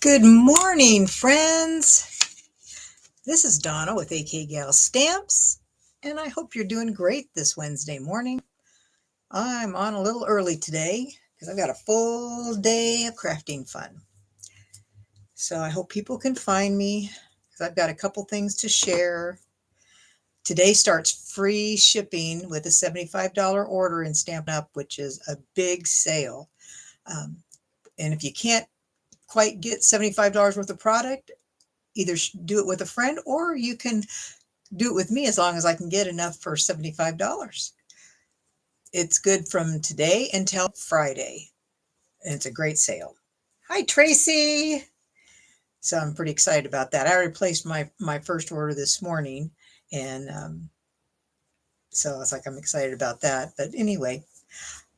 Good morning, friends. This is Donna with AK Gal Stamps, and I hope you're doing great this Wednesday morning. I'm on a little early today because I've got a full day of crafting fun. So I hope people can find me because I've got a couple things to share. Today starts free shipping with a $75 order in Stampin' Up, which is a big sale. And if you can't quite get $75 worth of product, either do it with a friend or you can do it with me as long as I can get enough for $75. It's good from today until Friday, and it's a great sale. Hi, Tracy. So I'm pretty excited about that. I already placed my first order this morning, and so it's like I'm excited about that. But anyway,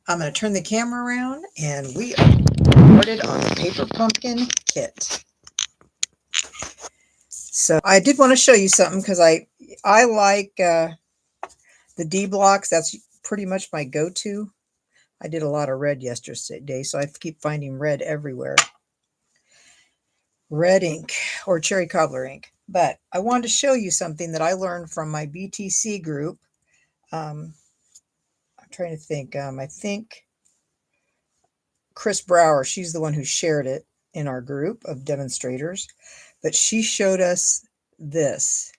I'm going to turn the camera around, and we are started on the Paper Pumpkin kit. So I did want to show you something because I like the D blocks. That's pretty much my go-to. I did a lot of red yesterday, so I keep finding red everywhere. Red ink or cherry cobbler ink. But I wanted to show you something that I learned from my BTC group. I'm trying to think. I think Chris Brower, she's the one who shared it in our group of demonstrators. But she showed us this.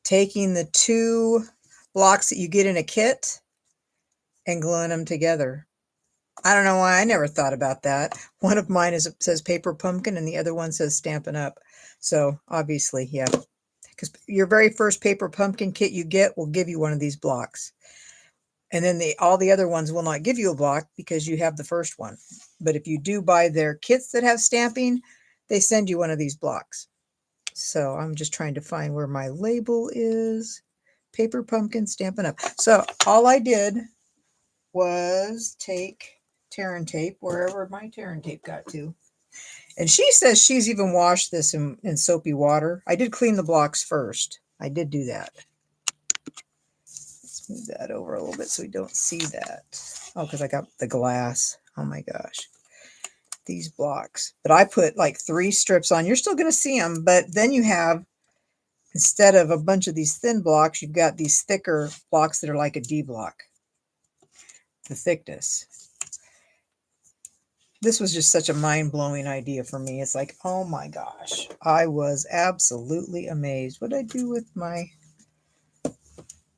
Taking the two blocks that you get in a kit and gluing them together. I don't know why I never thought about that. One of mine says Paper Pumpkin and the other one says Stampin' Up. So obviously, yeah, because your very first Paper Pumpkin kit you get will give you one of these blocks. And then all the other ones will not give you a block because you have the first one. But if you do buy their kits that have stamping, they send you one of these blocks. So I'm just trying to find where my label is. Paper Pumpkin Stampin' Up. So all I did was take Terran tape, wherever my Terran tape got to. And she says she's even washed this in soapy water. I did clean the blocks first. I did do that. Let's move that over a little bit so we don't see that. Oh, because I got the glass. Oh my gosh. These blocks. But I put like 3 strips on. You're still going to see them, but then you have, instead of a bunch of these thin blocks, you've got these thicker blocks that are like a D block. The thickness. This was just such a mind-blowing idea for me. It's like, oh my gosh, I was absolutely amazed. What did I do with my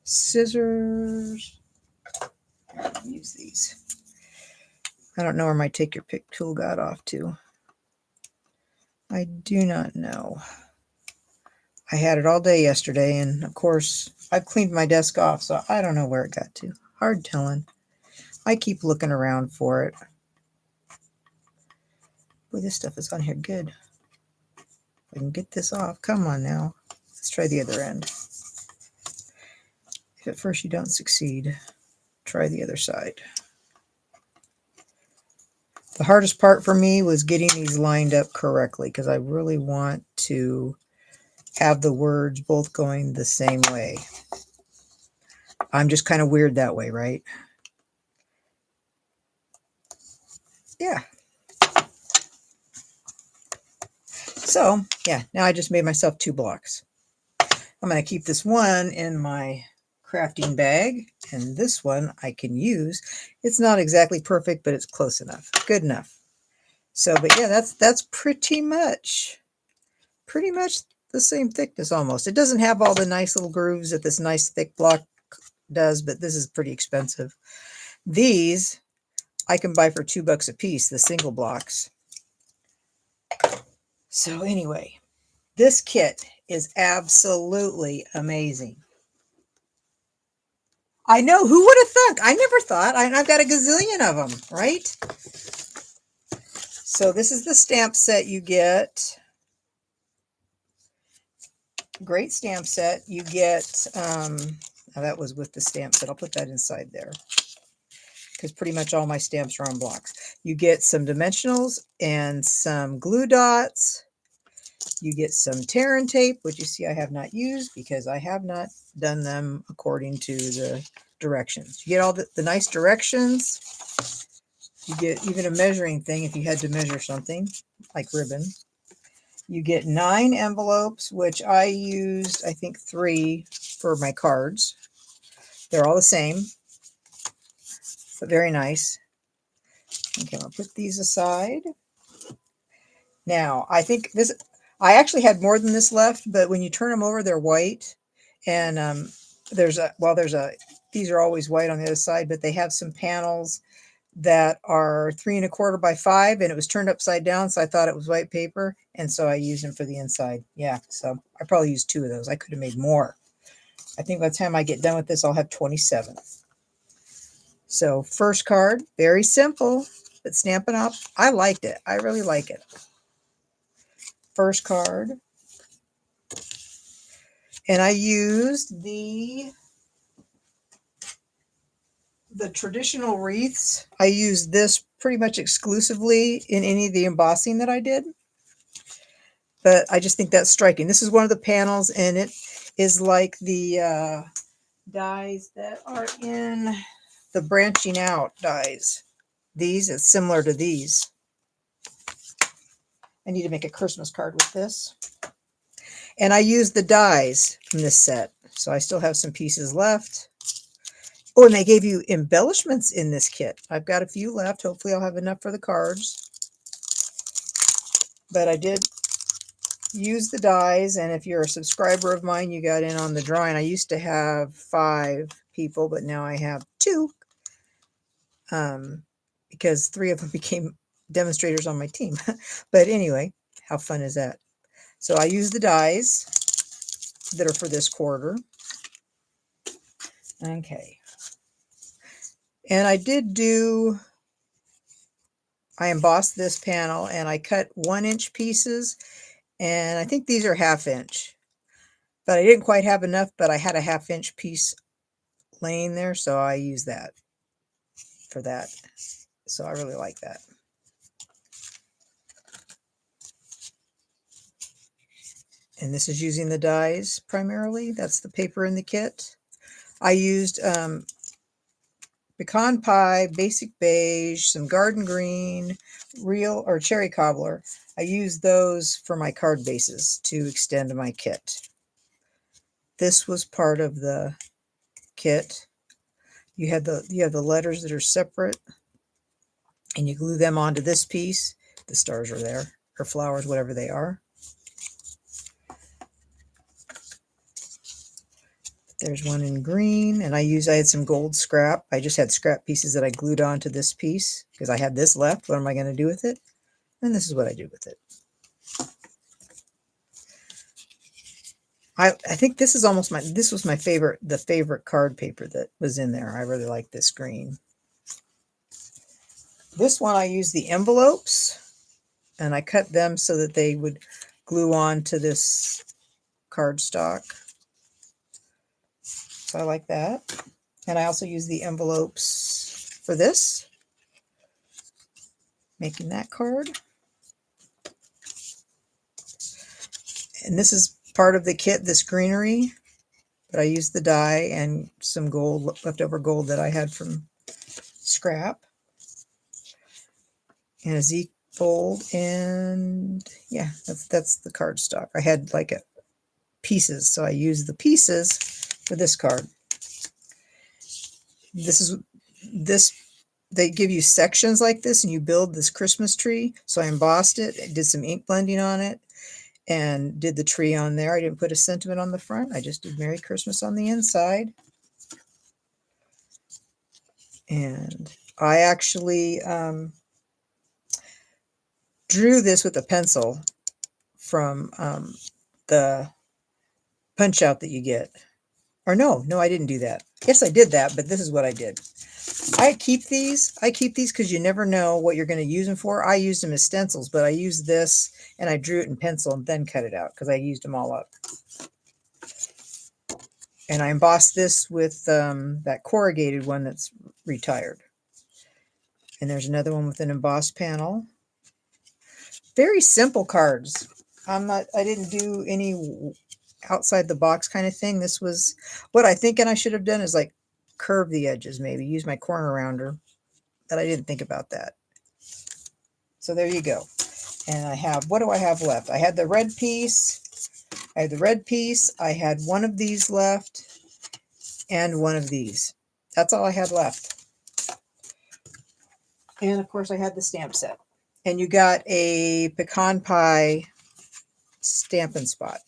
scissors? Use these. I don't know where my take your pick tool got off to. I do not know. I had it all day yesterday, and of course, I've cleaned my desk off, so I don't know where it got to. Hard telling. I keep looking around for it. Boy, this stuff is on here good. I can get this off. Come on now. Let's try the other end. If at first you don't succeed, try the other side. The hardest part for me was getting these lined up correctly because I really want to have the words both going the same way. I'm just kind of weird that way, right? Yeah. So, yeah, now I just made myself 2 blocks. I'm going to keep this one in my crafting bag, and this one I can use. It's not exactly perfect, but it's close enough. Good enough. So, but yeah, that's pretty much the same thickness almost. It doesn't have all the nice little grooves that this nice thick block does, but this is pretty expensive. These I can buy for $2 a piece, the single blocks. So anyway, this kit is absolutely amazing. I know, who would have thought? I never thought. I've got a gazillion of them, right? So this is the stamp set you get. Great stamp set. You get, now that was with the stamp set. I'll put that inside there because pretty much all my stamps are on blocks. You get some dimensionals and some glue dots. You get some Terran tape, which you see I have not used because I have not done them according to the directions. You get all the nice directions. You get even a measuring thing if you had to measure something. like ribbon. You get 9 envelopes, which I used, I think, 3 for my cards. They're all the same, but very nice. Okay, I'll put these aside. Now, I think this, I actually had more than this left, but when you turn them over, they're white. And these are always white on the other side, but they have some panels that are 3 1/4 by 5, and it was turned upside down, so I thought it was white paper, and so I used them for the inside. Yeah, so I probably used 2 of those. I could have made more. I think by the time I get done with this, I'll have 27. So first card, very simple, but Stampin' Up, I liked it. I really like it. First card. And I used the traditional wreaths. I used this pretty much exclusively in any of the embossing that I did. But I just think that's striking. This is one of the panels, and it is like the dies that are in the branching out dies. These, it's similar to these. I need to make a Christmas card with this. And I used the dies from this set, so I still have some pieces left. Oh, and they gave you embellishments in this kit. I've got a few left. Hopefully I'll have enough for the cards. But I did use the dies, and if you're a subscriber of mine, you got in on the drawing. I used to have 5 people, but now I have 2. Because 3 of them became demonstrators on my team. But anyway, how fun is that? So I use the dies that are for this quarter. Okay. And I embossed this panel, and I cut 1-inch pieces, and I think these are 1/2 inch. But I didn't quite have enough, but I had a 1/2 inch piece laying there, so I used that for that. So I really like that. And this is using the dies primarily. That's the paper in the kit. I used pecan pie, basic beige, some garden green, real or cherry cobbler. I used those for my card bases to extend my kit. This was part of the kit. You have the letters that are separate, and you glue them onto this piece. The stars are there, or flowers, whatever they are. There's one in green, and I had some gold scrap. I just had scrap pieces that I glued onto this piece because I had this left. What am I going to do with it? And this is what I did with it. I think this is almost this was my favorite, the favorite card paper that was in there. I really like this green. This one I used the envelopes, and I cut them so that they would glue on to this cardstock. So I like that. And I also use the envelopes for this, making that card. And this is part of the kit, this greenery, but I used the die and some gold, leftover gold that I had from scrap. And a Z fold, and yeah, that's the cardstock. I had like pieces, so I used the pieces for this card. They give you sections like this, and you build this Christmas tree. So I embossed it, did some ink blending on it, and did the tree on there. I didn't put a sentiment on the front. I just did Merry Christmas on the inside. And I actually drew this with a pencil from the punch out that you get. Or no, I didn't do that. Yes, I did that, but this is what I did. I keep these because you never know what you're going to use them for. I used them as stencils, but I used this and I drew it in pencil and then cut it out because I used them all up. And I embossed this with that corrugated one that's retired. And there's another one with an embossed panel. Very simple cards. I didn't do any outside the box kind of thing. This was what I think, and I should have done is like curve the edges, maybe use my corner rounder, but I didn't think about that. So there you go. And I have, what do I have left? I had the red piece. I had the red piece. I had one of these left and one of these. That's all I had left. And of course I had the stamp set. And you got a pecan pie Stampin' Spot.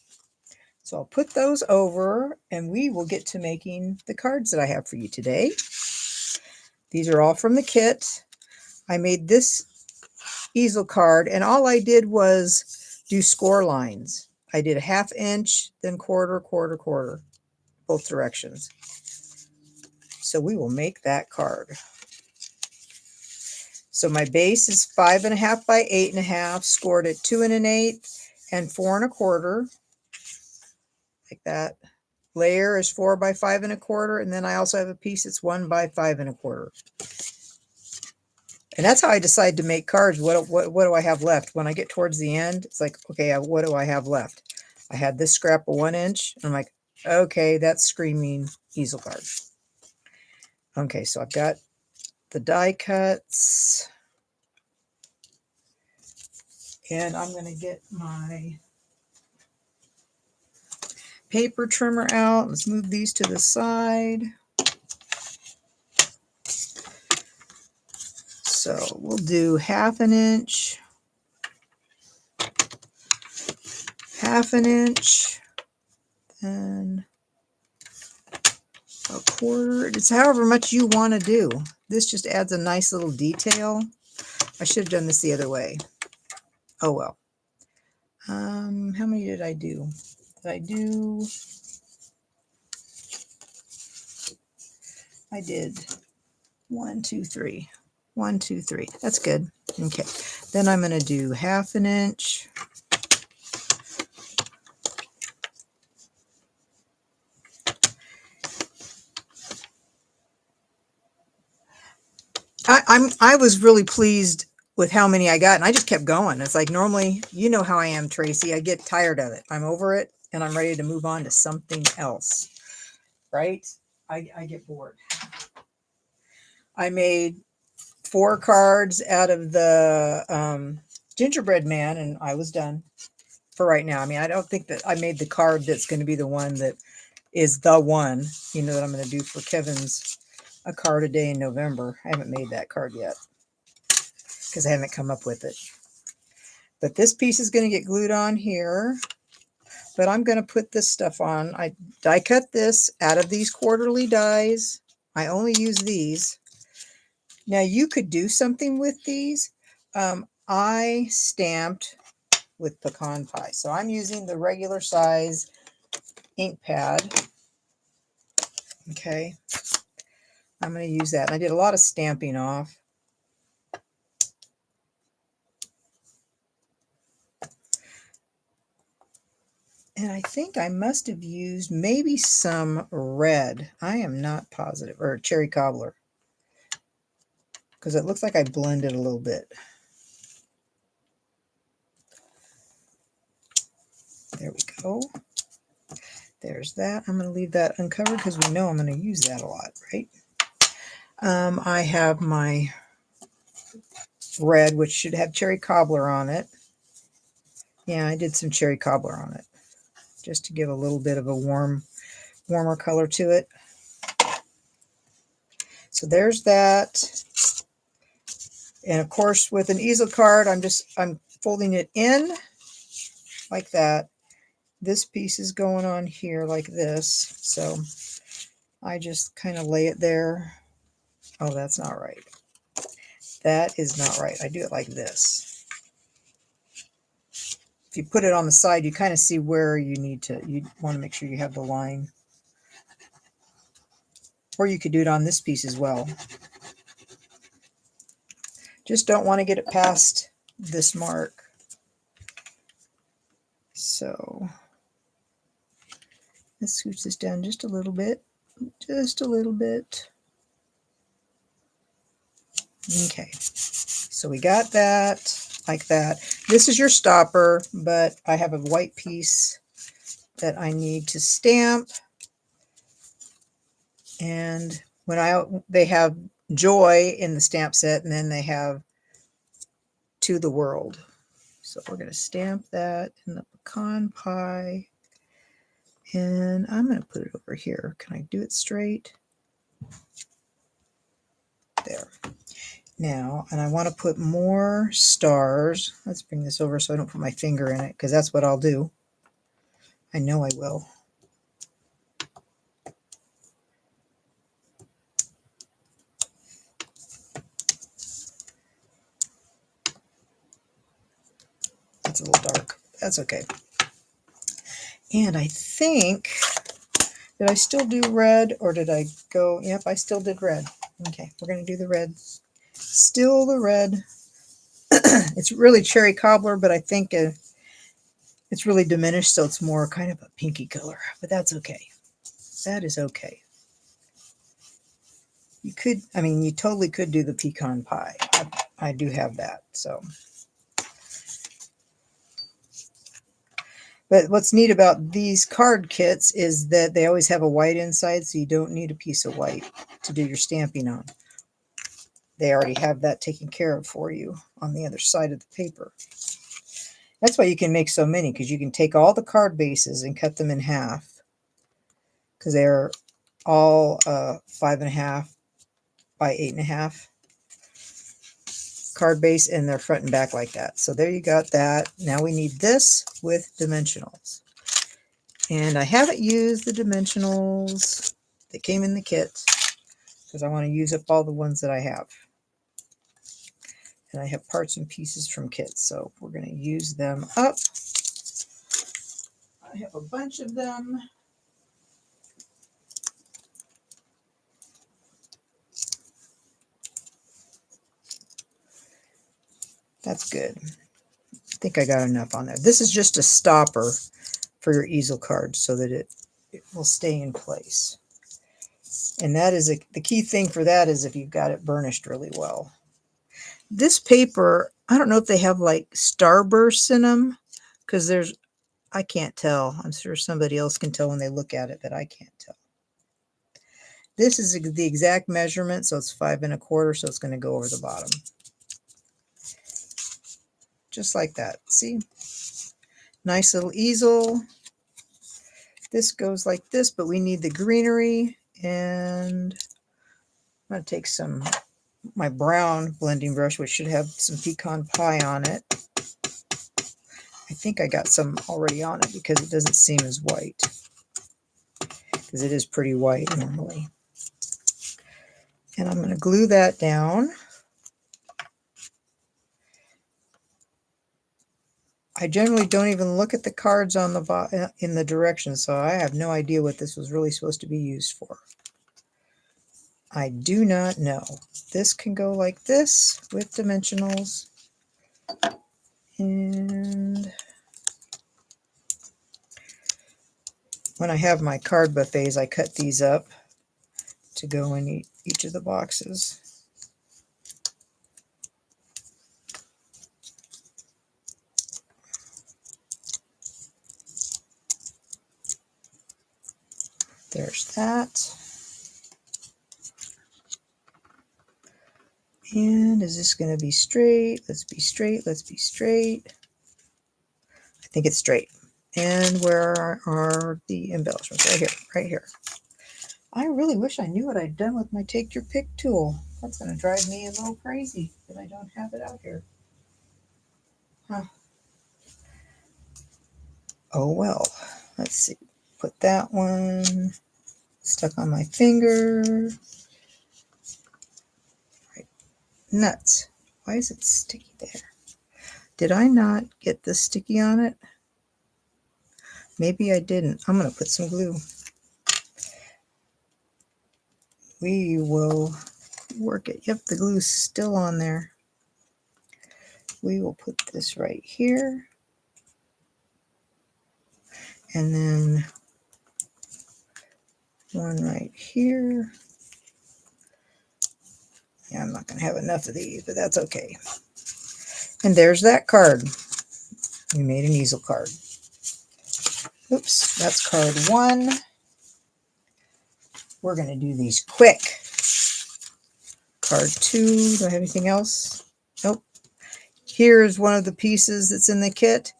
So I'll put those over and we will get to making the cards that I have for you today. These are all from the kit. I made this easel card and all I did was do score lines. I did a 1/2 inch, then quarter, quarter, quarter, both directions. So we will make that card. So my base is 5.5 by 8.5, scored at 2 1/8 and 4 1/4, like that. Layer is 4 by 5 1/4, and then I also have a piece that's 1 by 5 1/4. And that's how I decide to make cards. What do I have left? When I get towards the end, it's like, okay, what do I have left? I had this scrap of 1 inch. And I'm like, okay, that's screaming easel card. Okay, so I've got the die cuts. And I'm going to get my paper trimmer out. Let's move these to the side. So we'll do 1/2 inch, 1/2 inch, and 1/4. It's however much you want to do. This just adds a nice little detail. I should have done this the other way. Oh well. How many did I do? I did 1, 2, 3. 1, 2, 3. That's good. Okay. Then I'm going to do 1/2 inch. I was really pleased with how many I got, and I just kept going. It's like normally, you know how I am, Tracy. I get tired of it. I'm over it, and I'm ready to move on to something else. Right? I get bored. I made 4 cards out of the gingerbread man, and I was done for right now. I mean, I don't think that I made the card that's going to be the one that is the one, that I'm going to do for Kevin's A Card a Day in November. I haven't made that card yet because I haven't come up with it. But this piece is going to get glued on here. But I'm going to put this stuff on. I die cut this out of these quarterly dies. I only use these. Now you could do something with these. I stamped with pecan pie. So I'm using the regular size ink pad. Okay. I'm going to use that. I did a lot of stamping off. And I think I must have used maybe some red. I am not positive. Or cherry cobbler. Because it looks like I blended a little bit. There we go. There's that. I'm going to leave that uncovered because we know I'm going to use that a lot, right? I have my red, which should have cherry cobbler on it. Yeah, I did some cherry cobbler on it just to give a little bit of a warmer color to it. So there's that. And of course, with an easel card, I'm folding it in like that. This piece is going on here like this. So I just kind of lay it there. Oh, that's not right. That is not right. I do it like this. If you put it on the side, you kind of see where you want to make sure you have the line. Or you could do it on this piece as well. Just don't want to get it past this mark. So let's scooch this down just a little bit. Just a little bit. Okay. So we got that like that. This is your stopper, but I have a white piece that I need to stamp. And they have Joy in the stamp set, and then they have To the World. So we're going to stamp that in the pecan pie. And I'm going to put it over here. Can I do it straight? There. Now, and I want to put more stars. Let's bring this over so I don't put my finger in it, because that's what I'll do. I know I will. That's a little dark. That's okay. And I think, did I still do red, or did I go? Yep, I still did red. Okay, we're going to do the red. Still the red. It's really cherry cobbler, but I think it's really diminished, so it's more kind of a pinky color. But that's okay. That is okay. You could, I mean, you totally could do the pecan pie. I do have that, so. But what's neat about these card kits is that they always have a white inside, so you don't need a piece of white to do your stamping on. They already have that taken care of for you on the other side of the paper. That's why you can make so many, because you can take all the card bases and cut them in half, because they're all 5.5 by 8.5 card base, and they're front and back like that. So there you got that. Now we need this with dimensionals. And I haven't used the dimensionals that came in the kit, because I want to use up all the ones that I have. And I have parts and pieces from kits, so we're going to use them up. I have a bunch of them. That's good. I think I got enough on there. This is just a stopper for your easel card so that it will stay in place. And that is the key thing for that is if you've got it burnished really well. This paper, I don't know if they have like starbursts in them, because I can't tell. I'm sure somebody else can tell when they look at it, but I can't tell. This is the exact measurement, so it's 5 1/4, so it's going to go over the bottom. Just like that. See? Nice little easel. This goes like this, but we need the greenery, and I'm going to take my brown blending brush, which should have some pecan pie on it. I think I got some already on it because it doesn't seem as white, because it is pretty white normally. And I'm going to glue that down. I generally don't even look at the cards on the in the directions, so I have no idea what this was really supposed to be used for. I do not know. This can go like this with dimensionals. And when I have my card buffets, I cut these up to go in each of the boxes. There's that. And is this going to be straight? Let's be straight. Let's be straight. I think it's straight. And where are the embellishments? Right here. Right here. I really wish I knew what I'd done with my Take Your Pick tool. That's going to drive me a little crazy that I don't have it out here. Huh. Oh well. Let's see. Put that one stuck on my finger. Right. Nuts. Why is it sticky there? Did I not get this sticky on it? Maybe I didn't. I'm going to put some glue. We will work it. Yep, the glue's still on there. We will put this right here. And then one right here. Yeah, I'm not going to have enough of these, but that's okay. And there's that card. We made an easel card. Oops, that's card 1. We're going to do these quick. Card 2. Do I have anything else? Nope. Here's one of the pieces that's in the kit.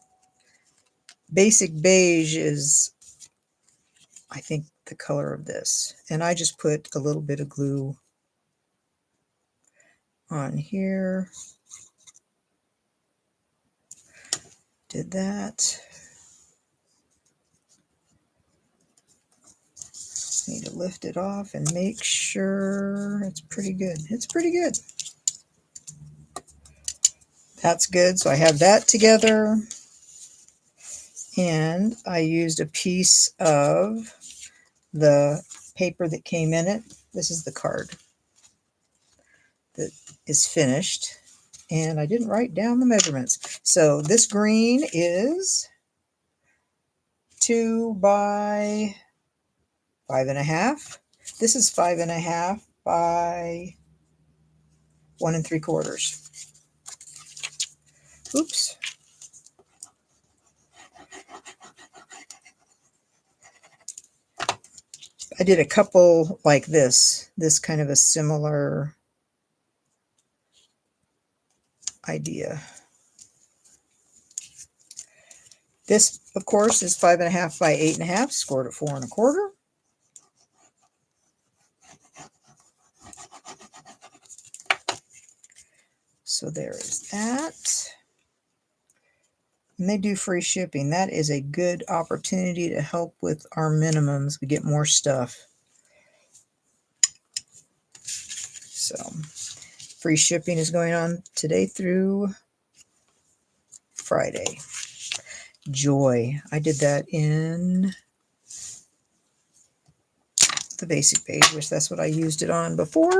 Basic beige is, I think, the color of this. And I just put a little bit of glue on here. Did that. Need to lift it off and make sure it's pretty good. It's pretty good. That's good. So I have that together. And I used a piece of the paper that came in it. This is the card that is finished. And I didn't write down the measurements. So this green is 2 by 5.5. This is 5.5 by 1 3/4. Oops. I did a couple like this kind of a similar idea. This, of course, is 5.5 by 8.5, scored at 4 1/4. So there is that. And they do free shipping. That is a good opportunity to help with our minimums. We get more stuff. So free shipping is going on today through Friday. Joy. I did that in the basic page, which that's what I used it on before.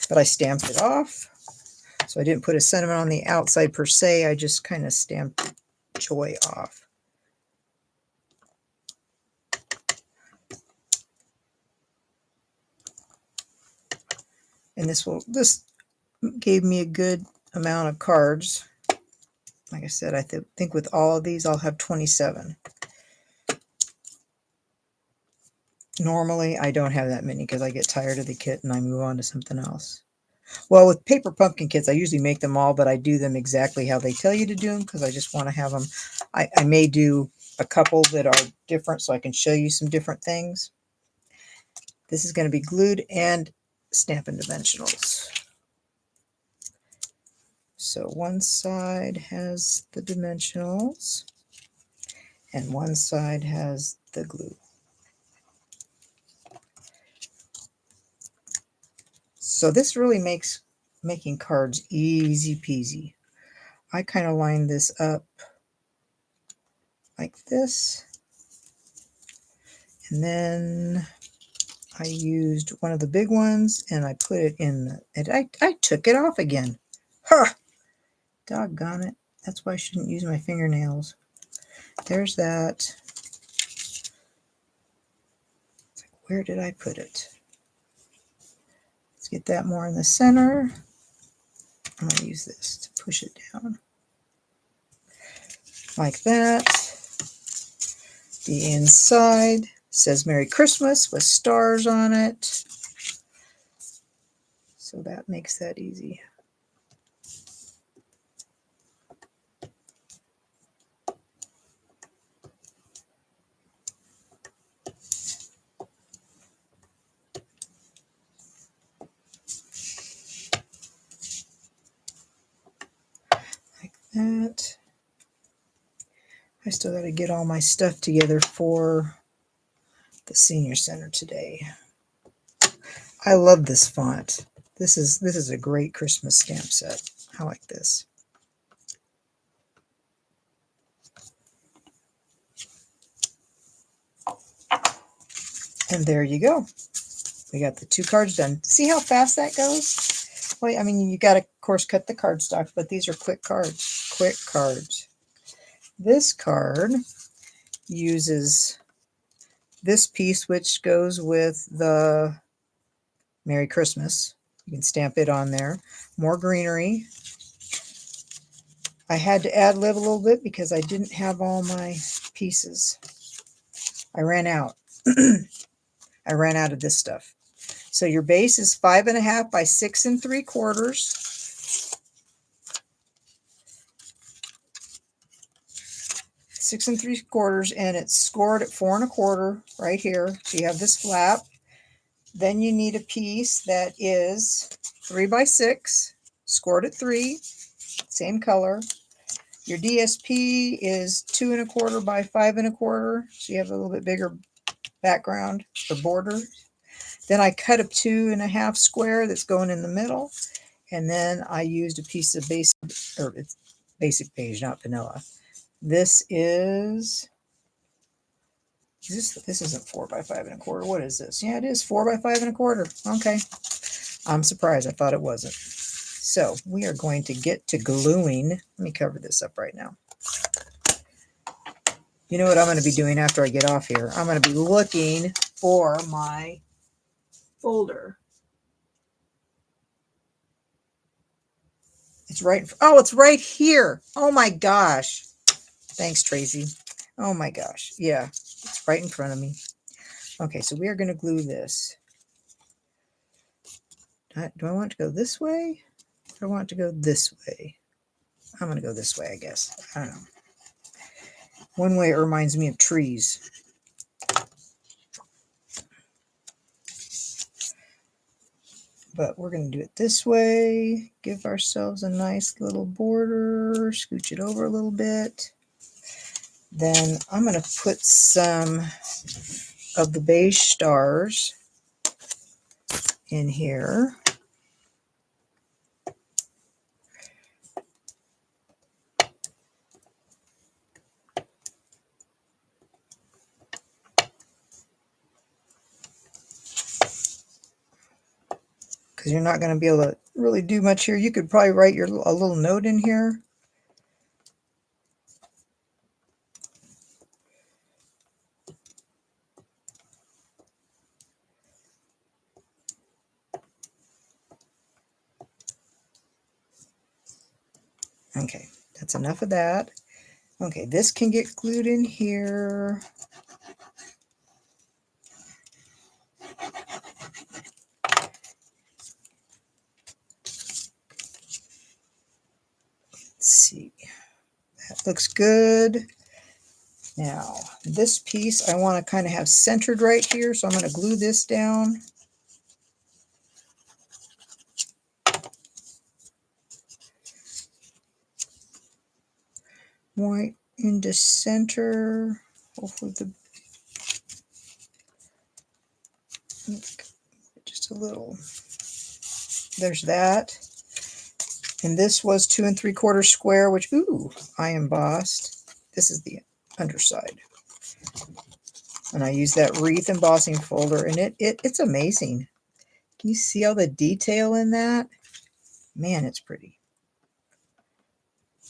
But I stamped it off. So I didn't put a sentiment on the outside per se. I just kind of stamped Joy off. And this gave me a good amount of cards. Like I said, I think with all of these, I'll have 27. Normally, I don't have that many because I get tired of the kit and I move on to something else. Well, with paper pumpkin kits, I usually make them all, but I do them exactly how they tell you to do them because I just want to have them. I may do a couple that are different so I can show you some different things. This is going to be glued and Stampin' Dimensionals. So one side has the dimensionals and one side has the glue. So this really makes making cards easy peasy. I kind of line this up like this. And then I used one of the big ones and I put it in and I took it off again. Huh! Doggone it. That's why I shouldn't use my fingernails. There's that. Where did I put it? Let's get that more in the center. I'm going to use this to push it down. Like that. The inside says Merry Christmas with stars on it. So that makes that easy. Like that. I still got to get all my stuff together for the Senior Center today. I love this font. This is a great Christmas stamp set. I like this. And there you go. We got the 2 cards done. See how fast that goes? Well, I mean, you got to, of course, cut the cardstock, but these are quick cards. Quick cards. This card uses this piece, which goes with the Merry Christmas. You can stamp it on there. More greenery. I had to ad-lib a little bit because I didn't have all my pieces. I ran out. I ran out of this stuff. So your base is 5.5 by 6 3/4. 6 3/4, and it's scored at 4 1/4 right here. So you have this flap. Then you need a piece that is 3 by 6, scored at 3, same color. Your DSP is 2 1/4 by 5 1/4, so you have a little bit bigger background or border. Then I cut a 2 1/2 square that's going in the middle, and then I used a piece of basic, or it's basic beige, not vanilla. This isn't 4 by 5 1/4. What is this? Yeah, it is 4 by 5 1/4. Okay. I'm surprised. I thought it wasn't. So we are going to get to gluing. Let me cover this up right now. You know what I'm going to be doing after I get off here? I'm going to be looking for my folder. It's right. Oh, it's right here. Oh my gosh. Thanks, Tracy. Oh my gosh. Yeah, it's right in front of me. Okay, so we are going to glue this. Do I want to go this way? Or I want to go this way? I'm going to go this way, I guess. I don't know. One way it reminds me of trees. But we're going to do it this way. Give ourselves a nice little border. Scooch it over a little bit. Then I'm going to put some of the beige stars in here. Because you're not going to be able to really do much here. You could probably write a little note in here. Okay, that's enough of that. Okay, this can get glued in here. Let's see. That looks good. Now, this piece I want to kind of have centered right here, so I'm going to glue this down. Right into center. Hopefully just a little. There's that. And this was 2 3/4 square, which, ooh, I embossed. This is the underside. And I use that wreath embossing folder, and it's amazing. Can you see all the detail in that? Man, it's pretty.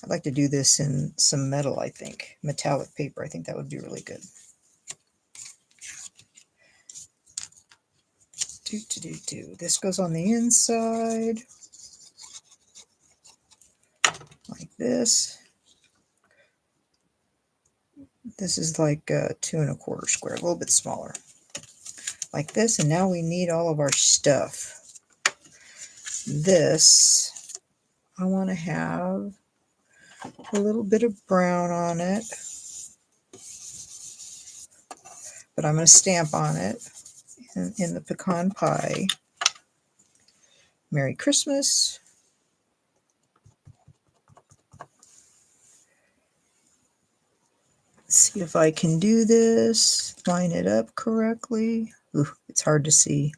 I'd like to do this in some metal, I think. Metallic paper. I think that would be really good. This goes on the inside. Like this. This is like 2 1/4 square, a little bit smaller. Like this, and now we need all of our stuff. This, I want to have a little bit of brown on it, but I'm going to stamp on it in the pecan pie. Merry Christmas. Let's see if I can do this, line it up correctly. Ooh, it's hard to see.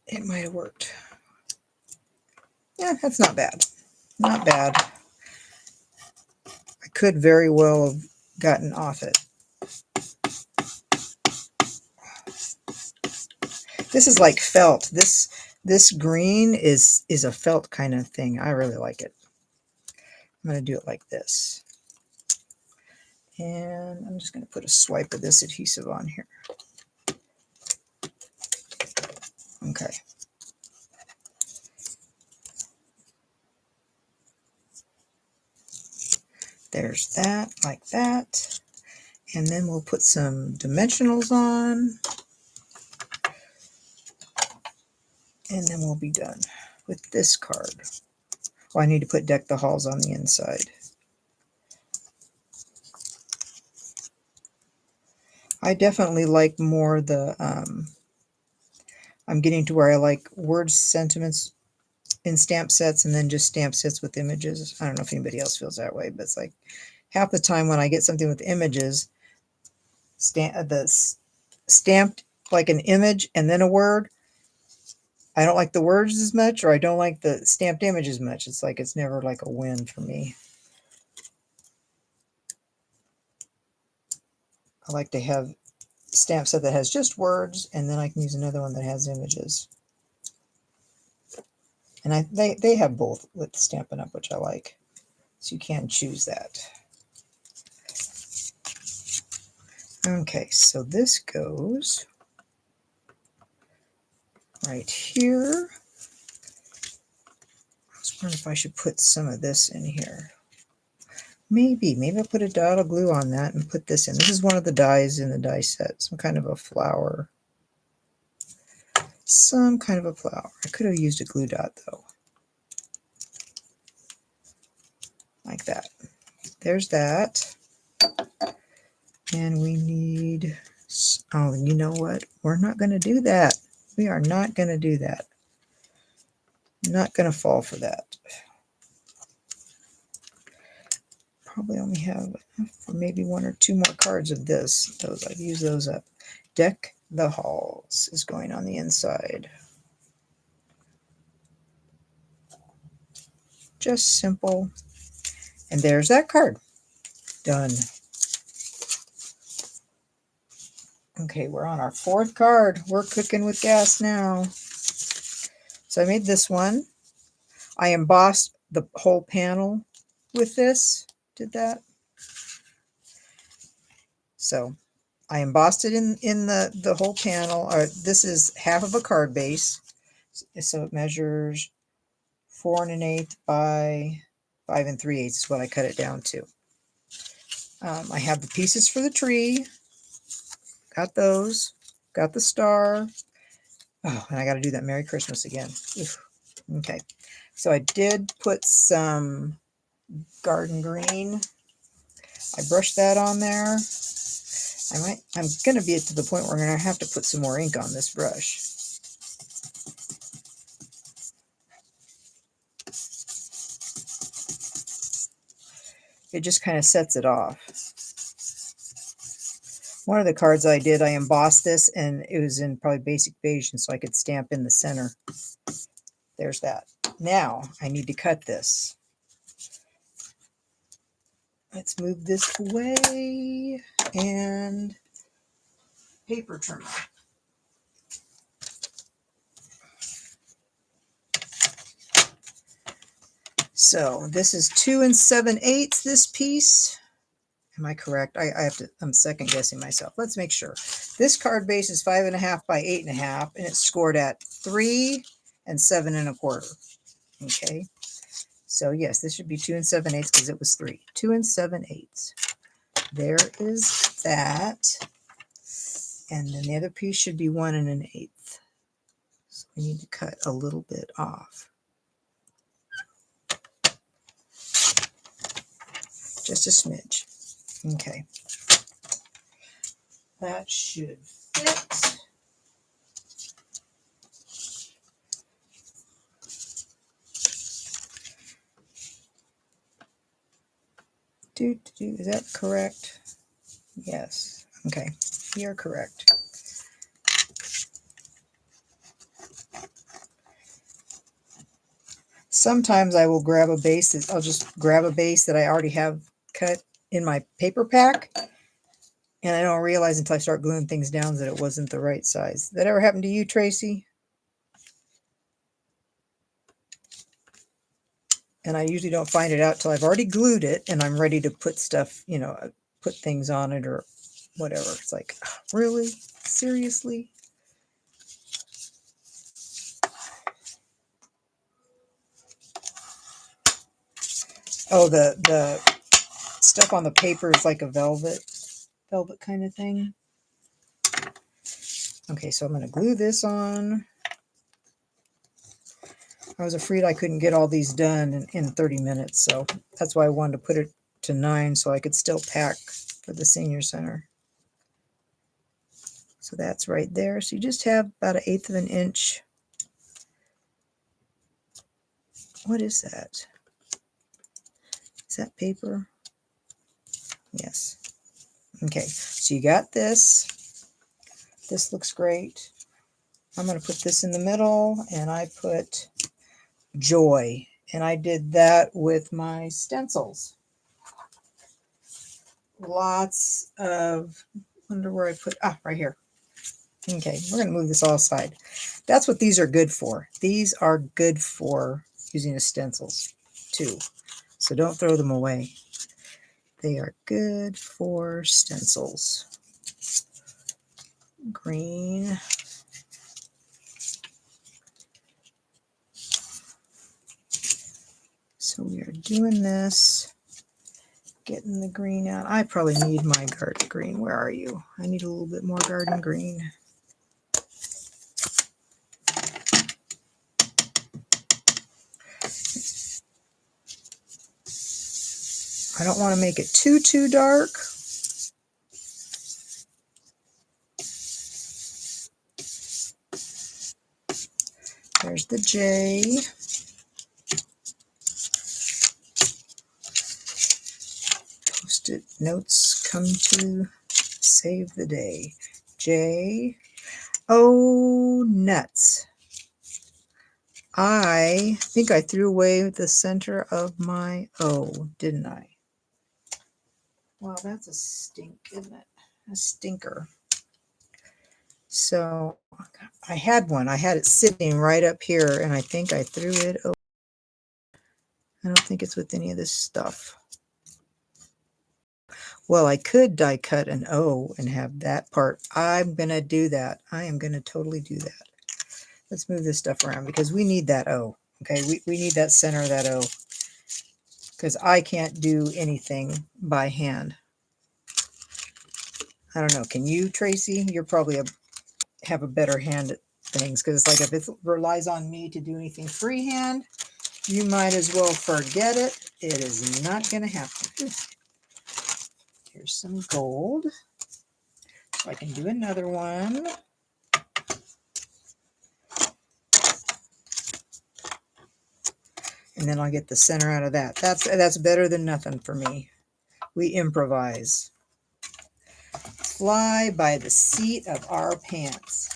It might have worked. Yeah, that's not bad. Not bad. I could very well have gotten off it. This is like felt. This green is a felt kind of thing. I really like it. I'm going to do it like this. And I'm just going to put a swipe of this adhesive on here. Okay. There's that, like that. And then we'll put some dimensionals on. And then we'll be done with this card. Oh, I need to put Deck the Halls on the inside. I definitely like more the, I'm getting to where I like word sentiments in stamp sets and then just stamp sets with images. I don't know if anybody else feels that way, but it's like half the time when I get something with images, stamped like an image and then a word, I don't like the words as much, or I don't like the stamped image as much. It's like it's never like a win for me. I like to have a stamp set that has just words, and then I can use another one that has images. And they have both with Stampin' Up, which I like. So you can choose that. Okay, so this goes right here. I was wondering if I should put some of this in here. Maybe I'll put a dot of glue on that and put this in. This is one of the dies in the die set, some kind of a flower. Some kind of a flower. I could have used a glue dot though. Like that. There's that. And we need, oh, you know what? We're not going to do that. We are not going to do that. Not going to fall for that. Probably only have maybe one or two more cards of this. Those I've used those up. Deck the Halls is going on the inside. Just simple. And there's that card. Done. Okay, we're on our fourth card. We're cooking with gas now. So I made this one. I embossed the whole panel with this. Did that. So I embossed it in the whole panel. This is half of a card base. So it measures 4 1/8 by 5 3/8 is what I cut it down to. I have the pieces for the tree. Got those. Got the star. Oh, and I got to do that Merry Christmas again. Oof. Okay. So I did put some garden green. I brushed that on there. I'm going to be to the point where I'm going to have to put some more ink on this brush. It just kind of sets it off. One of the cards I did, I embossed this, and it was in probably basic beige, and so I could stamp in the center. There's that. Now I need to cut this. Let's move this away, and paper trimmer. So this is 2 7/8 this piece. Am I correct? I'm second guessing myself. Let's make sure. This card base is 5 1/2 by 8 1/2, and it's scored at 3 7 1/4. Okay. So yes, this should be 2 7/8 because it was 3. 2 7/8. There is that. And then the other piece should be 1 1/8. So we need to cut a little bit off. Just a smidge. Okay. That should fit. Is that correct? Yes. Okay. You're correct. Sometimes I will grab a base. I'll just grab a base that I already have cut in my paper pack, and I don't realize until I start gluing things down that it wasn't the right size. That ever happened to you, Tracy? And I usually don't find it out till I've already glued it and I'm ready to put stuff, put things on it or whatever. It's like, really? Seriously? Oh, the stuff on the paper is like a velvet, velvet kind of thing. Okay, so I'm going to glue this on. I was afraid I couldn't get all these done in 30 minutes, so that's why I wanted to put it to 9 so I could still pack for the senior center. So that's right there. So you just have about 1/8 of an inch. What is that? Is that paper? Yes. Okay, so you got this. This looks great. I'm going to put this in the middle, and I put joy. And I did that with my stencils. Lots of, wonder where I put, right here. Okay, we're going to move this all aside. That's what these are good for. These are good for using as stencils too. So don't throw them away. They are good for stencils. Green. So we are doing this, getting the green out. I probably need my garden green. Where are you? I need a little bit more garden green. I don't want to make it too dark. There's the J. Post-it notes come to save the day. J. Oh, nuts. I think I threw away the center of my O, didn't I? Well, that's a stink, isn't it? A stinker. So I had one. I had it sitting right up here, and I think I threw it away. I don't think it's with any of this stuff. Well, I could die cut an O and have that part. I'm going to do that. I am going to totally do that. Let's move this stuff around because we need that O. Okay, we need that center of that O because I can't do anything by hand. I don't know. Can you, Tracy? You're probably have a better hand at things because it's like if it relies on me to do anything freehand, you might as well forget it. It is not going to happen. Here's some gold. So I can do another one. And then I'll get the center out of that. That's better than nothing for me. We improvise. Fly by the seat of our pants.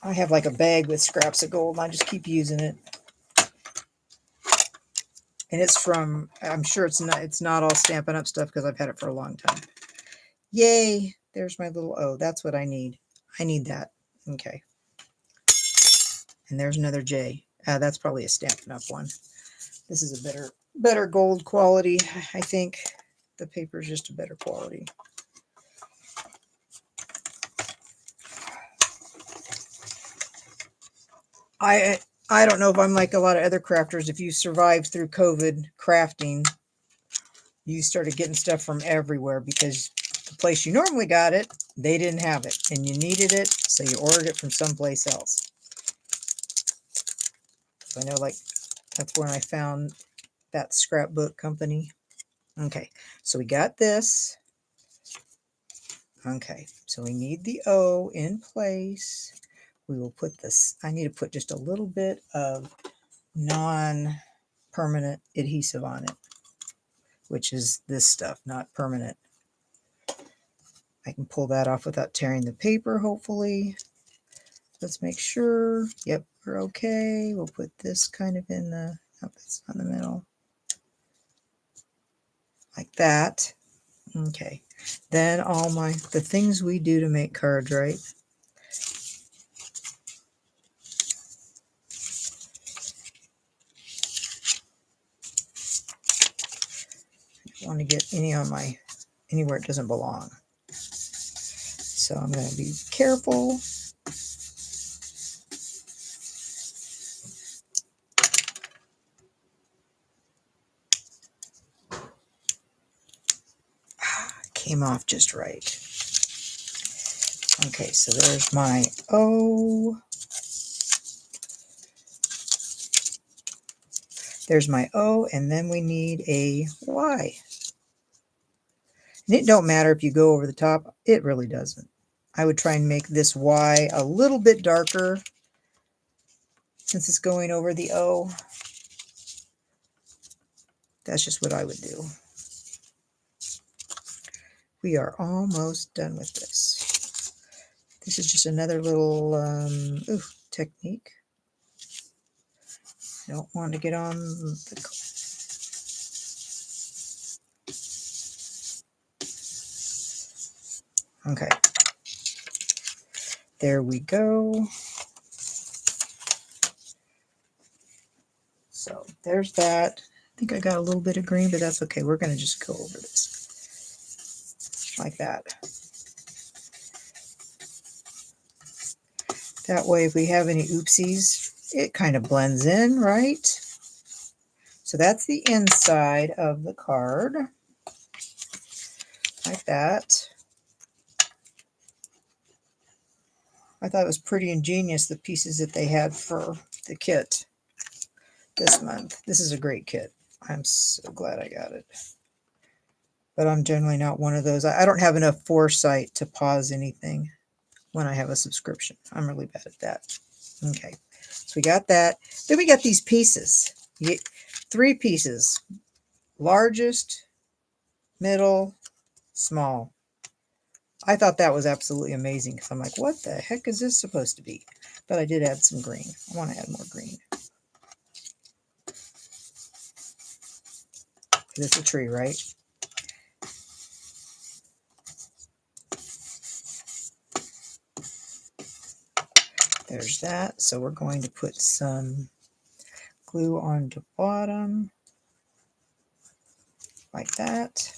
I have like a bag with scraps of gold, and I just keep using it. And it's from, I'm sure it's not all Stampin' Up! Stuff because I've had it for a long time. Yay! There's my little O. That's what I need. I need that. Okay. And there's another J. That's probably a Stampin' Up! One. This is a better gold quality, I think. The paper is just a better quality. I don't know if I'm like a lot of other crafters. If you survived through COVID crafting, you started getting stuff from everywhere because the place you normally got it, they didn't have it, and you needed it, so you ordered it from someplace else. So I know, like, that's where I found that scrapbook company. Okay, so we got this. Okay, so we need the O in place. We will put this, I need to put just a little bit of non-permanent adhesive on it, which is this stuff, not permanent. I can pull that off without tearing the paper, hopefully. Let's make sure. Yep, we're okay. We'll put this kind of in the, oh, that's not in the middle. Like that. Okay. Then all the things we do to make cards, right? I don't want to get any on anywhere it doesn't belong. So I'm going to be careful. came off just right. Okay, so there's my O. There's my O, and then we need a Y. And it don't matter if you go over the top. It really doesn't. I would try and make this Y a little bit darker since it's going over the O. That's just what I would do. We are almost done with this. This is just another little technique. Don't want to get on the... Okay. There we go. So there's that. I think I got a little bit of green, but that's okay. We're going to just go over this like that. That way, if we have any oopsies, it kind of blends in, right? So that's the inside of the card, like that. I thought it was pretty ingenious, the pieces that they had for the kit this month. This is a great kit. I'm so glad I got it. But I'm generally not one of those. I don't have enough foresight to pause anything when I have a subscription. I'm really bad at that. Okay, so we got that. Then we got these pieces. You get 3 pieces. Largest, middle, small. I thought that was absolutely amazing because I'm like, what the heck is this supposed to be? But I did add some green. I want to add more green. It's a tree, right? There's that. So we're going to put some glue on the bottom like that.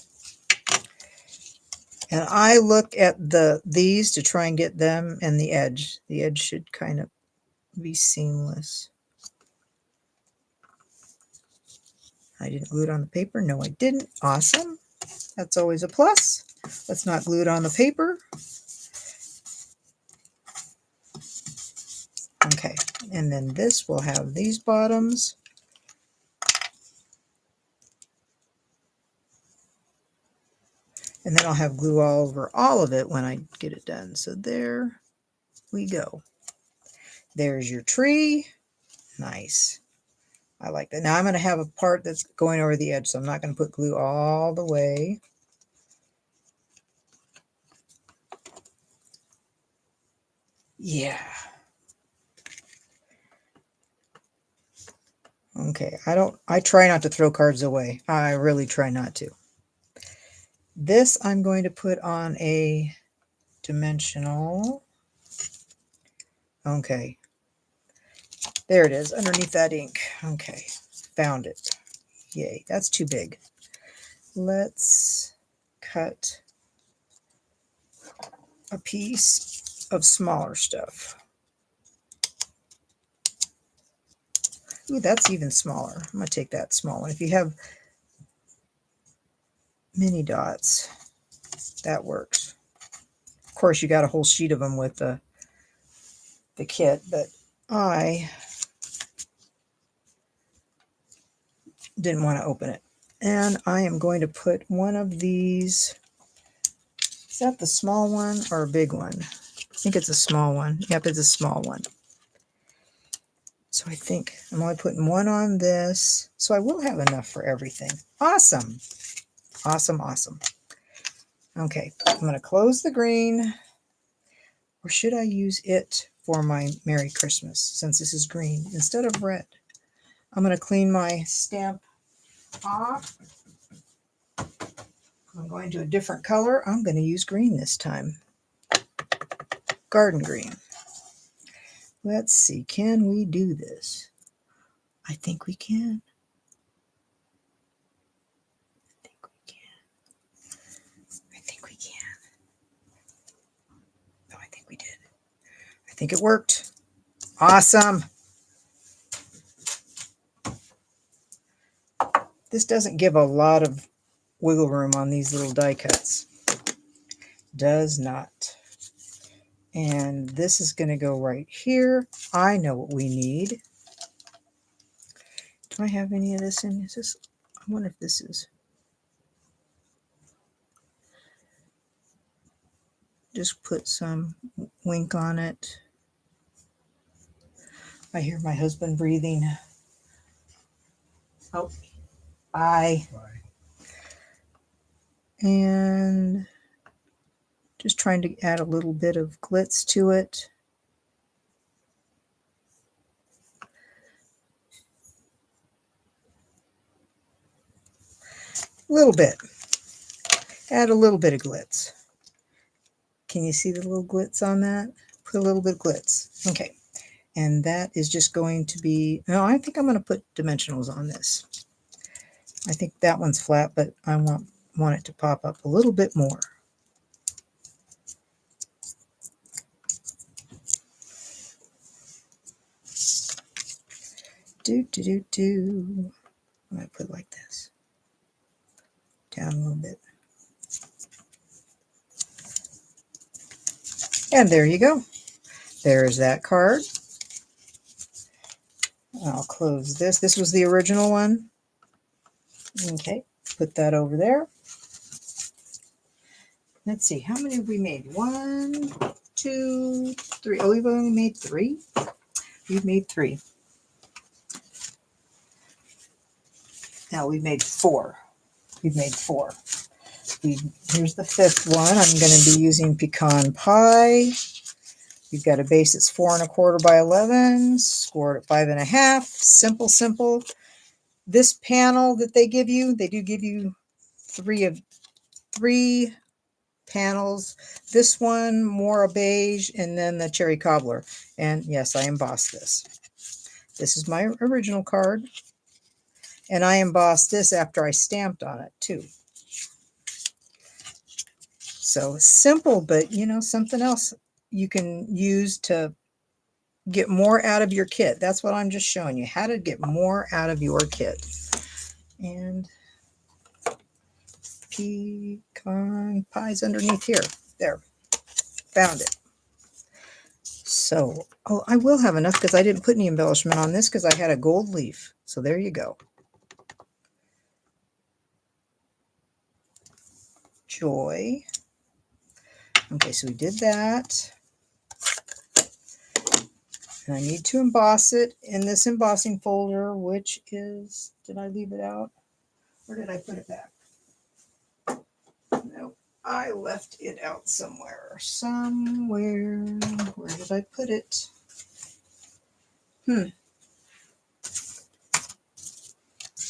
And I look at these to try and get them and the edge. The edge should kind of be seamless. I didn't glue it on the paper. No, I didn't. Awesome. That's always a plus. Let's not glue it on the paper. Okay, and then this will have these bottoms. And then I'll have glue all over all of it when I get it done. So there we go. There's your tree. Nice. I like that. Now I'm going to have a part that's going over the edge, so I'm not going to put glue all the way. Yeah. Okay, I try not to throw cards away. I really try not to. This I'm going to put on a dimensional. Okay. There it is, underneath that ink. Okay, found it. Yay, that's too big. Let's cut a piece of smaller stuff. Ooh, that's even smaller. I'm going to take that small one. If you have mini dots, that works. Of course, you got a whole sheet of them with the kit, but I didn't want to open it. And I am going to put one of these. Is that the small one or a big one? I think it's a small one. Yep, it's a small one. So I think I'm only putting one on this. So I will have enough for everything. Awesome. Awesome, awesome. Okay, I'm going to close the green. Or should I use it for my Merry Christmas since this is green instead of red? I'm going to clean my stamp off. I'm going to a different color. I'm going to use green this time. Garden green. Let's see, can we do this? I think we can. I think we can. No, I think we did. I think it worked. Awesome. This doesn't give a lot of wiggle room on these little die cuts. Does not. And this is going to go right here. I know what we need. Do I have any of this in? Is this, I wonder if this is. Just put some wink on it. I hear my husband breathing. Oh, bye. And just trying to add a little bit of glitz to it. A little bit. Add a little bit of glitz. Can you see the little glitz on that? Put a little bit of glitz. Okay. And that is just going to be, no, I think I'm going to put dimensionals on this. I think that one's flat, but I want it to pop up a little bit more. I'm going to put it like this. Down a little bit. And there you go. There's that card. I'll close this. This was the original one. Okay, put that over there. Let's see, how many have we made? 1, 2, 3. Oh, we've only made 3? We've made 3. Now we've made 4. We've made 4. Here's the 5th one. I'm going to be using pecan pie. You've got a base that's 4 1/4 by 11, scored at 5 1/2. Simple, simple. This panel that they give you, they do give you 3 panels. This one, more a beige, and then the cherry cobbler. And yes, I embossed this. This is my original card. And I embossed this after I stamped on it too. So simple, but you know, something else you can use to get more out of your kit. That's what I'm just showing you, how to get more out of your kit. And pecan pie's underneath here. There, found it. So, oh, I will have enough because I didn't put any embellishment on this because I had a gold leaf. So there you go. Joy. Okay, so we did that. And I need to emboss it in this embossing folder, which is, did I leave it out? Or did I put it back? No, I left it out somewhere. Somewhere. Where did I put it?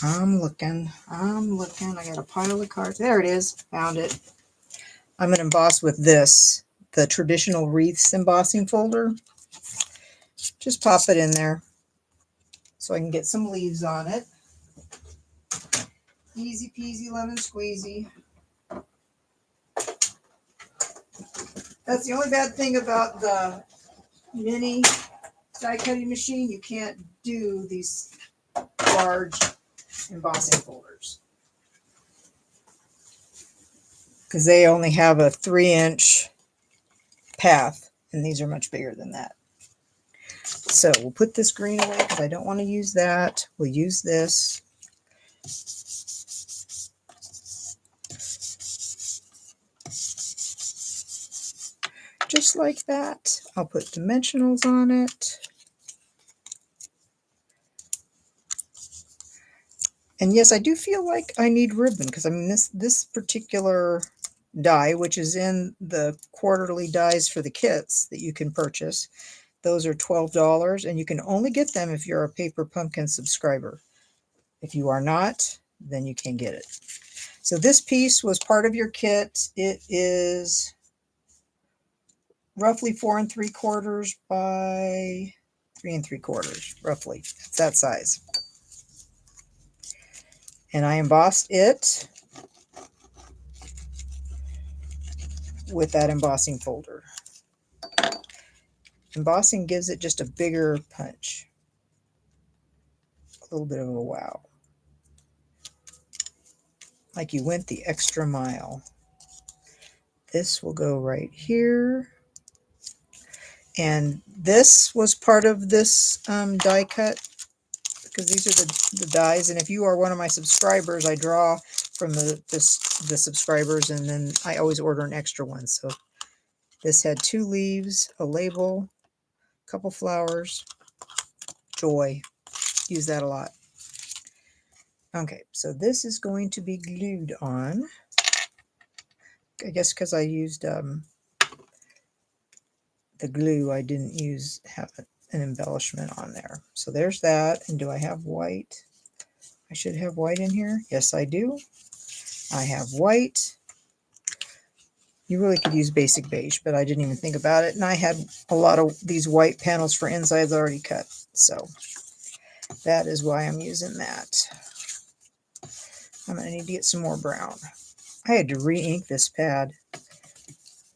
I'm looking. I got a pile of cards. There it is. Found it. I'm going to emboss with this, the traditional wreaths embossing folder. Just pop it in there so I can get some leaves on it. Easy peasy lemon squeezy. That's the only bad thing about the mini die cutting machine. You can't do these large embossing folders because they only have a 3-inch path, and these are much bigger than that. So we'll put this green away because I don't want to use that. We'll use this. Just like that. I'll put dimensionals on it. And yes, I do feel like I need ribbon because I mean this particular die, which is in the quarterly dies for the kits that you can purchase, those are $12, and you can only get them if you're a Paper Pumpkin subscriber. If you are not, then you can get it. So this piece was part of your kit. It is roughly 4 3/4 by 3 3/4, roughly. It's that size. And I embossed it with that embossing folder. Embossing gives it just a bigger punch. A little bit of a wow. Like you went the extra mile. this will go right here. And this was part of this die cut, because these are the dies. And if you are one of my subscribers, I draw from the subscribers, and then I always order an extra one. So this had 2 leaves, a label, a couple flowers, joy. Use that a lot. Okay, so this is going to be glued on. I guess because I used the glue, I didn't have an embellishment on there. So there's that. And do I have white? I should have white in here. Yes, I do. I have white. You really could use basic beige, but I didn't even think about it. And I had a lot of these white panels for insides already cut. So that is why I'm using that. I'm going to need to get some more brown. I had to re-ink this pad.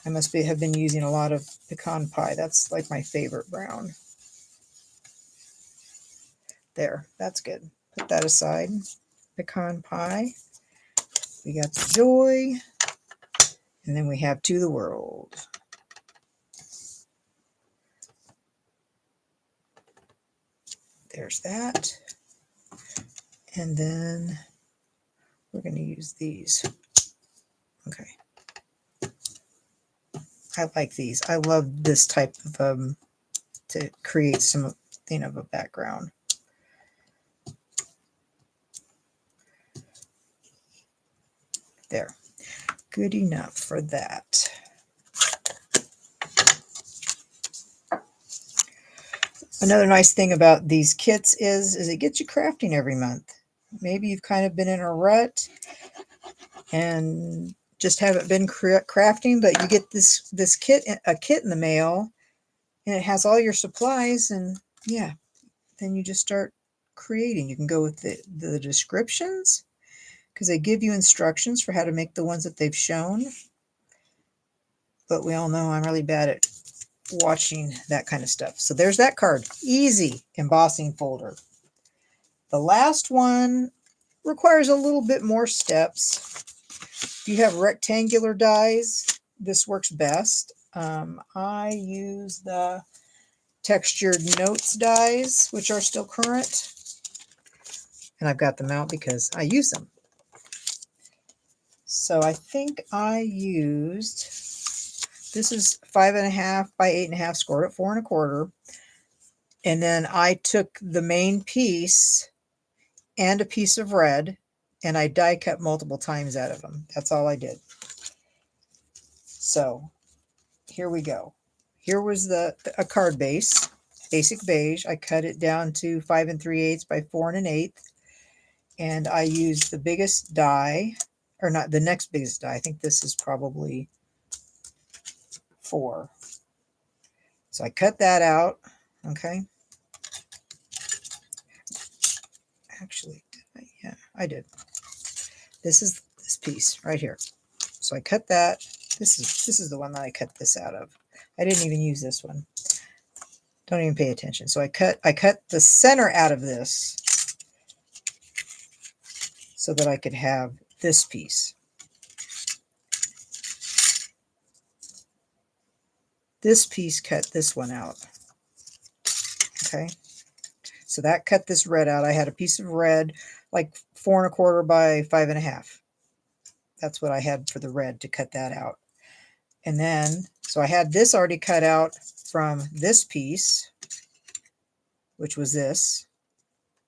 I must have been using a lot of pecan pie. That's like my favorite brown. There, that's good. Put that aside. Pecan pie. We got the joy. And then we have To the World. There's that. And then we're going to use these. Okay. I like these. I love this type of, to create something of a background. There. Good enough for that. Another nice thing about these kits is it gets you crafting every month. Maybe you've kind of been in a rut and just haven't been crafting, but you get a kit in the mail, and it has all your supplies, and yeah, then you just start creating. You can go with the descriptions, because they give you instructions for how to make the ones that they've shown. But we all know I'm really bad at watching that kind of stuff. So there's that card. Easy embossing folder. The last one requires a little bit more steps. If you have rectangular dies, this works best. I use the Textured Notes dies, which are still current. And I've got them out because I use them. So I think I used, this is 5.5 by 8.5, scored at 4 1/4. And then I took the main piece and a piece of red, and I die cut multiple times out of them. That's all I did. So here we go. Here was a card base, basic beige. I cut it down to 5 3/8 by 4 1/8. And I used the biggest die, or not, the next biggest die. I think this is probably 4. So I cut that out. Okay. Actually, yeah, I did. This is this piece right here. So I cut that. This is the one that I cut this out of. I didn't even use this one. Don't even pay attention. So I cut the center out of this so that I could have this piece. This piece cut this one out. Okay. So that cut this red out. I had a piece of red, like 4 1/4 by 5.5. That's what I had for the red to cut that out. And then, so I had this already cut out from this piece, which was this,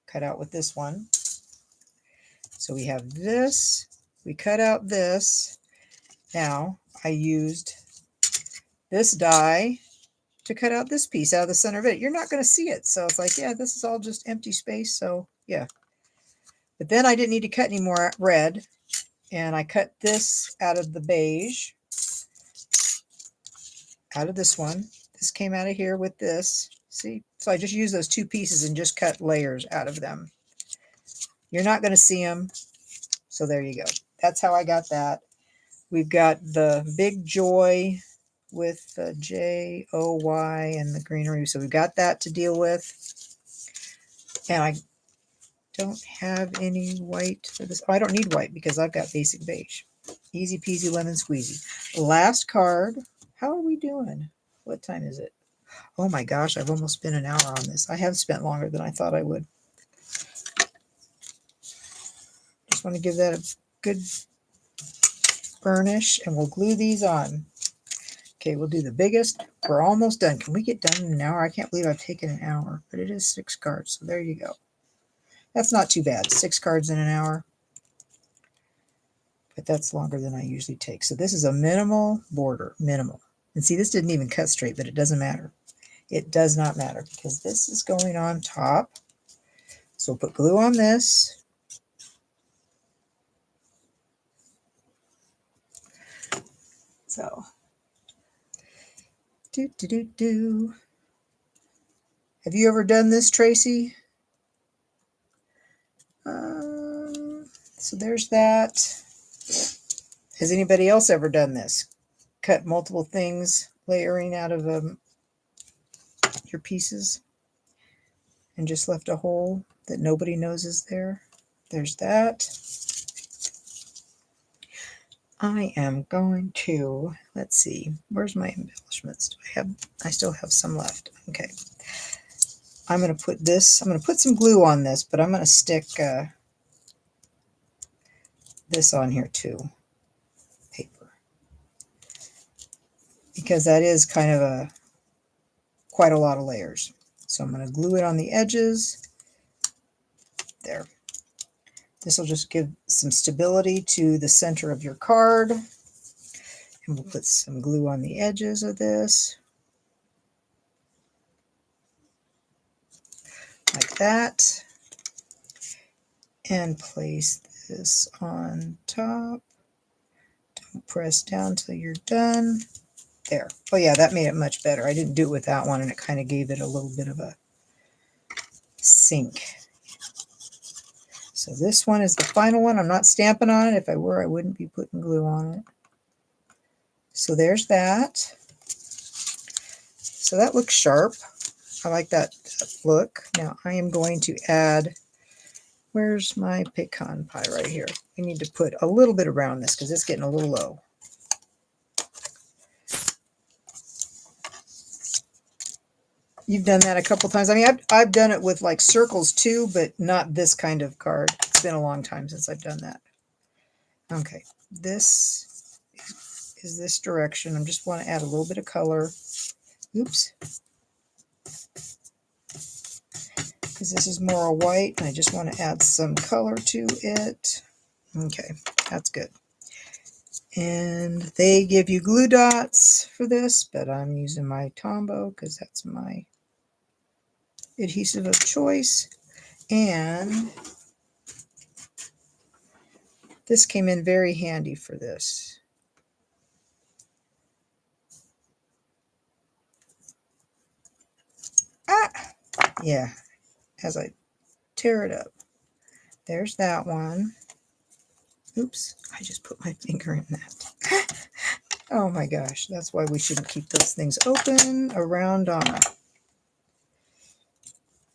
cut out with this one. So we have this, we cut out this. Now I used this die to cut out this piece out of the center of it. You're not going to see it. So it's like, yeah, this is all just empty space. So yeah. But then I didn't need to cut any more red. And I cut this out of the beige, out of this one. This came out of here with this. See? So I just used those 2 pieces and just cut layers out of them. You're not going to see them. So there you go. That's how I got that. We've got the big joy with the J-O-Y and the greenery. So we've got that to deal with. And I don't have any white for this. Oh, I don't need white because I've got basic beige. Easy peasy lemon squeezy. Last card. How are we doing? What time is it? Oh my gosh, I've almost spent an hour on this. I have spent longer than I thought I would. Just want to give that a good burnish, and we'll glue these on. Okay, we'll do the biggest. We're almost done. Can we get done in an hour? I can't believe I've taken an hour, but it is 6 cards, so there you go. That's not too bad. 6 cards in an hour, but that's longer than I usually take. So this is a minimal border, minimal. And see, this didn't even cut straight, but it doesn't matter. It does not matter because this is going on top. So we'll put glue on this. So, do. Have you ever done this, Tracy? So there's that. Has anybody else ever done this? Cut multiple things, layering out of your pieces, and just left a hole that nobody knows is there. There's that. I am going to, let's see, where's my embellishments? I still have some left. Okay. I'm going to put this, I'm going to put some glue on this, but I'm going to stick this on here too. Paper. Because that is kind of quite a lot of layers. So I'm going to glue it on the edges. There. This will just give some stability to the center of your card. And we'll put some glue on the edges of this. Like that. And place this on top. Don't press down till you're done. There. Oh yeah, that made it much better. I didn't do it with that one, and it kind of gave it a little bit of a sink. So this one is the final one. I'm not stamping on it. If I were, I wouldn't be putting glue on it. So there's that. So that looks sharp. I like that look. Now I am going to add, where's my pecan pie right here? We need to put a little bit around this because it's getting a little low. You've done that a couple times. I mean, I've done it with like circles too, but not this kind of card. It's been a long time since I've done that. Okay, this is this direction. I just want to add a little bit of color. Oops. Because this is more white, and I just want to add some color to it. Okay, that's good. And they give you glue dots for this, but I'm using my Tombow because that's my adhesive of choice. And this came in very handy for this. Ah! Yeah, as I tear it up. There's that one. Oops, I just put my finger in that. Oh my gosh, that's why we shouldn't keep those things open around Donna.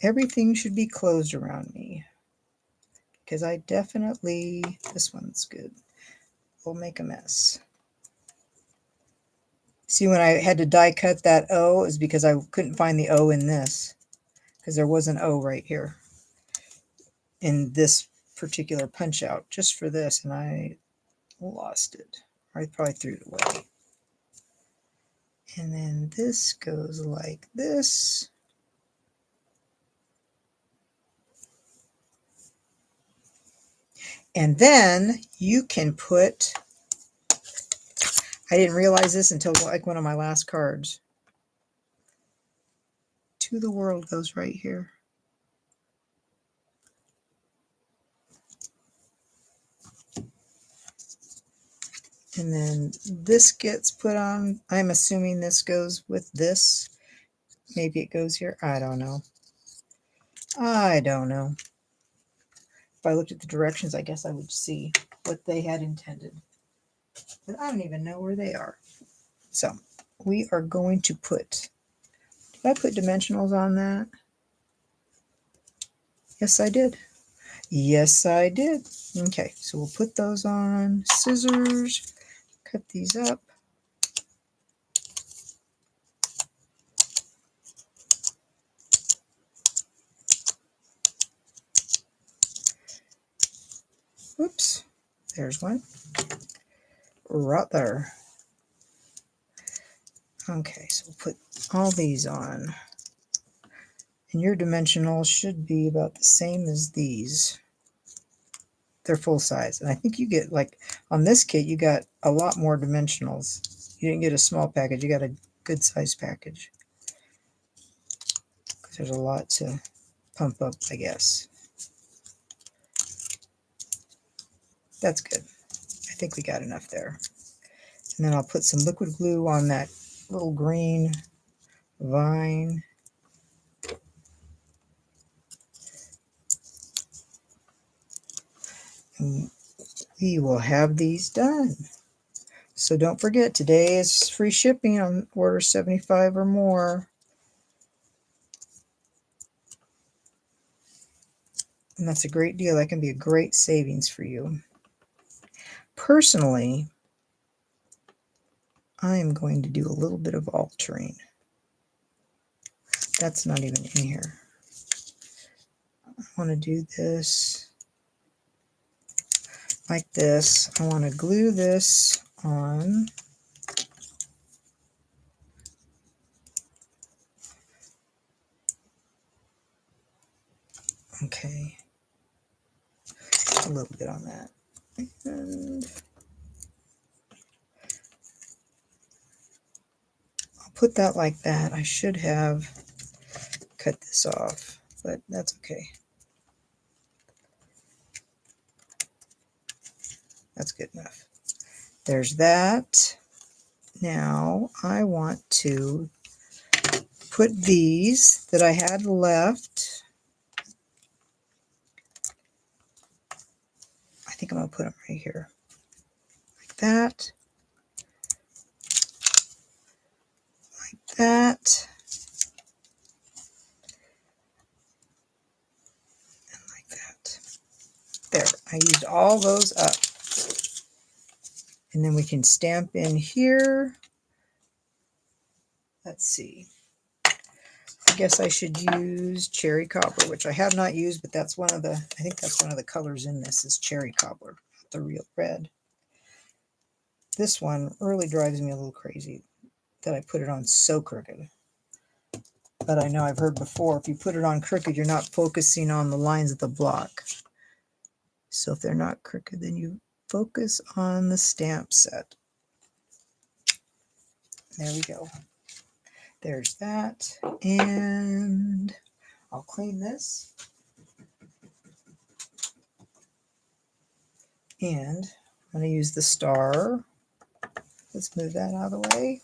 Everything should be closed around me. Because I definitely, this one's good, will make a mess. See, when I had to die cut that O, is because I couldn't find the O in this. Because there was an O right here. In this particular punch out, just for this, and I lost it. I probably threw it away. And then this goes like this. And then you can put, I didn't realize this until like one of my last cards. To the World goes right here. And then this gets put on. I'm assuming this goes with this. Maybe it goes here. I don't know. I don't know. If I looked at the directions, I guess I would see what they had intended. But I don't even know where they are. So we are going to put, did I put dimensionals on that? Yes, I did. Yes, I did. Okay, so we'll put those on scissors, cut these up. Oops, there's one. Right there. Okay, so we'll put all these on. And your dimensionals should be about the same as these. They're full size. And I think you get, like, on this kit, you got a lot more dimensionals. You didn't get a small package, you got a good size package. Because there's a lot to pump up, I guess. That's good. I think we got enough there. And then I'll put some liquid glue on that little green vine. And we will have these done. So don't forget, today is free shipping on order 75 or more. And that's a great deal. That can be a great savings for you. Personally, I am going to do a little bit of altering. That's not even in here. I want to do this like this. I want to glue this on. Okay. Just a little bit on that. And I'll put that like that. I should have cut this off, but that's okay. That's good enough. There's that. Now I want to put these that I had left. I think I'm going to put them right here. Like that. Like that. And like that. There. I used all those up. And then we can stamp in here. Let's see. I guess I should use cherry cobbler, which I have not used, but that's one of the, I think that's one of the colors in this is cherry cobbler, not the real red. This one really drives me a little crazy that I put it on so crooked. But I know I've heard before, if you put it on crooked, you're not focusing on the lines of the block. So if they're not crooked, then you focus on the stamp set. There we go. There's that. And I'll clean this. And I'm going to use the star. Let's move that out of the way.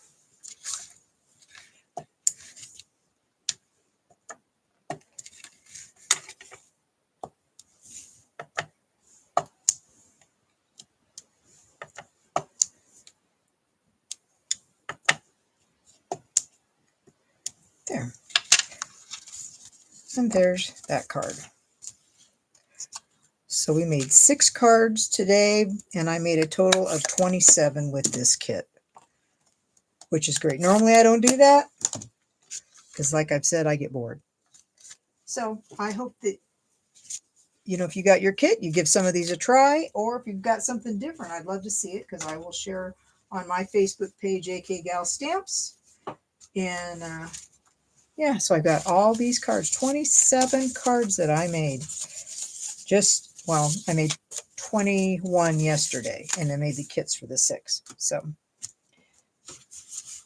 There. And there's that card. So we made 6 cards today, and I made a total of 27 with this kit, which is great. Normally I don't do that because, like I've said, I get bored. So I hope that, you know, if you got your kit, you give some of these a try, or if you've got something different, I'd love to see it because I will share on my Facebook page, AK Gal Stamps. And yeah, so I got all these cards, 27 cards that I made. Just, well, I made 21 yesterday, and I made the kits for the 6. So,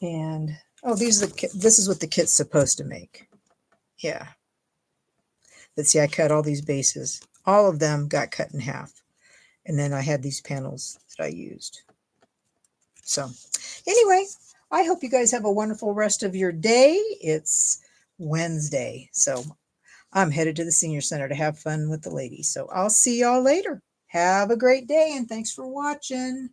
and oh, these are the this is what the kit's supposed to make. Yeah. But see, I cut all these bases. All of them got cut in half. And then I had these panels that I used. So anyway, I hope you guys have a wonderful rest of your day. It's Wednesday. So I'm headed to the senior center to have fun with the ladies. So I'll see y'all later. Have a great day, and thanks for watching.